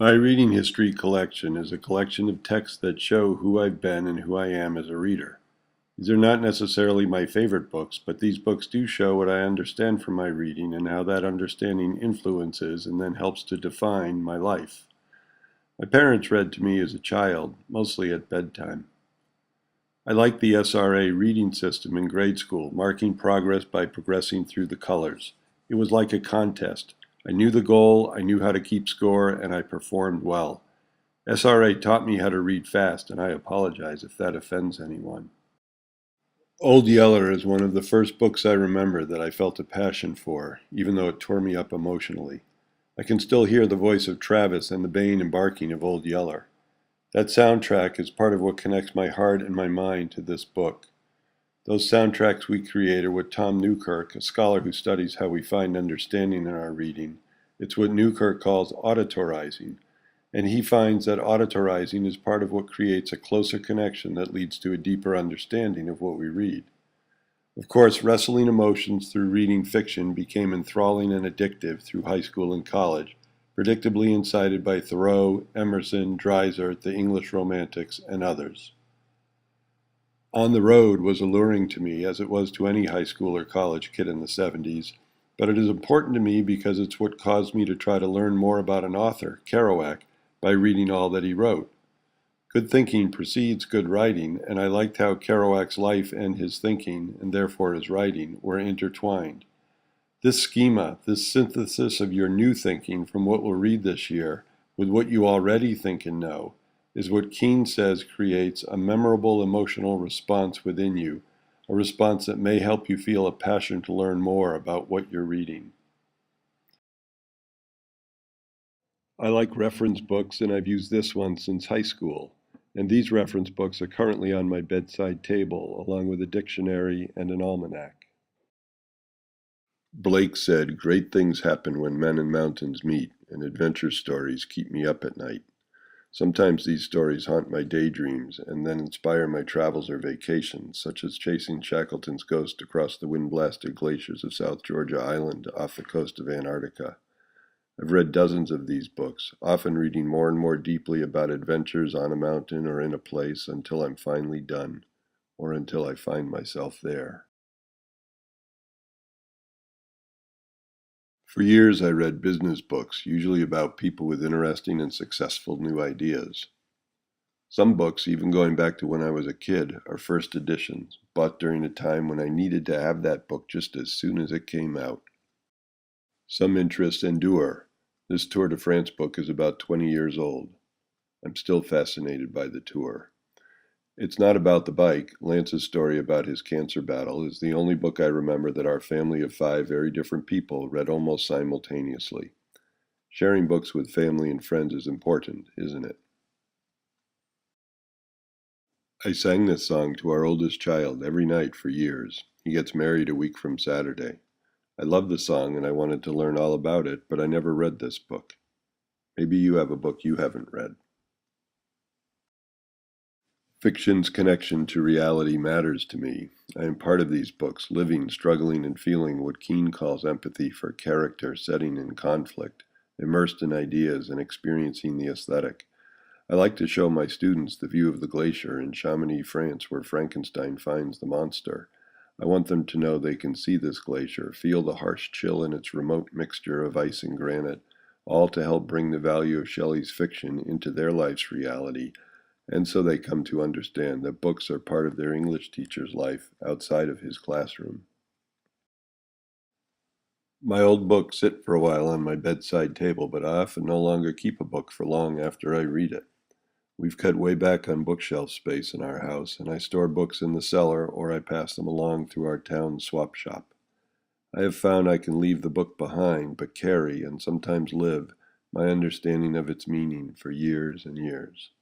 My reading history collection is a collection of texts that show who I've been and who I am as a reader. These are not necessarily my favorite books, but these books do show what I understand from my reading and how that understanding influences and then helps to define my life. My parents read to me as a child, mostly at bedtime. I liked the SRA reading system in grade school, marking progress by progressing through the colors. It was like a contest. I knew the goal, I knew how to keep score, and I performed well. SRA taught me how to read fast, and I apologize if that offends anyone. Old Yeller is one of the first books I remember that I felt a passion for, even though it tore me up emotionally. I can still hear the voice of Travis and the baying and barking of Old Yeller. That soundtrack is part of what connects my heart and my mind to this book. Those soundtracks we create are what Tom Newkirk, a scholar who studies how we find understanding in our reading, it's what Newkirk calls auditorizing, and he finds that auditorizing is part of what creates a closer connection that leads to a deeper understanding of what we read. Of course, wrestling emotions through reading fiction became enthralling and addictive through high school and college, predictably incited by Thoreau, Emerson, Dreiser, the English Romantics, and others. On the Road was alluring to me, as it was to any high school or college kid in the 70s, but it is important to me because it's what caused me to try to learn more about an author, Kerouac, by reading all that he wrote. Good thinking precedes good writing, and I liked how Kerouac's life and his thinking, and therefore his writing, were intertwined. This schema, this synthesis of your new thinking from what we'll read this year with what you already think and know, is what Keene says creates a memorable emotional response within you, a response that may help you feel a passion to learn more about what you're reading. I like reference books, and I've used this one since high school. And these reference books are currently on my bedside table, along with a dictionary and an almanac. Blake said, "Great things happen when men and mountains meet, and adventure stories keep me up at night. Sometimes these stories haunt my daydreams and then inspire my travels or vacations, such as chasing Shackleton's ghost across the wind-blasted glaciers of South Georgia Island off the coast of Antarctica. I've read dozens of these books, often reading more and more deeply about adventures on a mountain or in a place until I'm finally done, or until I find myself there." For years I read business books, usually about people with interesting and successful new ideas. Some books, even going back to when I was a kid, are first editions, bought during a time when I needed to have that book just as soon as it came out. Some interests endure. This Tour de France book is about 20 years old. I'm still fascinated by the tour. It's not about the bike. Lance's story about his cancer battle is the only book I remember that our family of 5 very different people read almost simultaneously. Sharing books with family and friends is important, isn't it? I sang this song to our oldest child every night for years. He gets married a week from Saturday. I love the song and I wanted to learn all about it, but I never read this book. Maybe you have a book you haven't read. Fiction's connection to reality matters to me. I am part of these books, living, struggling, and feeling what Keene calls empathy for character, setting, and conflict, immersed in ideas and experiencing the aesthetic. I like to show my students the view of the glacier in Chamonix, France, where Frankenstein finds the monster. I want them to know they can see this glacier, feel the harsh chill in its remote mixture of ice and granite, all to help bring the value of Shelley's fiction into their life's reality, and so they come to understand that books are part of their English teacher's life outside of his classroom. My old books sit for a while on my bedside table, but I often no longer keep a book for long after I read it. We've cut way back on bookshelf space in our house, and I store books in the cellar or I pass them along through our town swap shop. I have found I can leave the book behind, but carry, and sometimes live, my understanding of its meaning for years and years.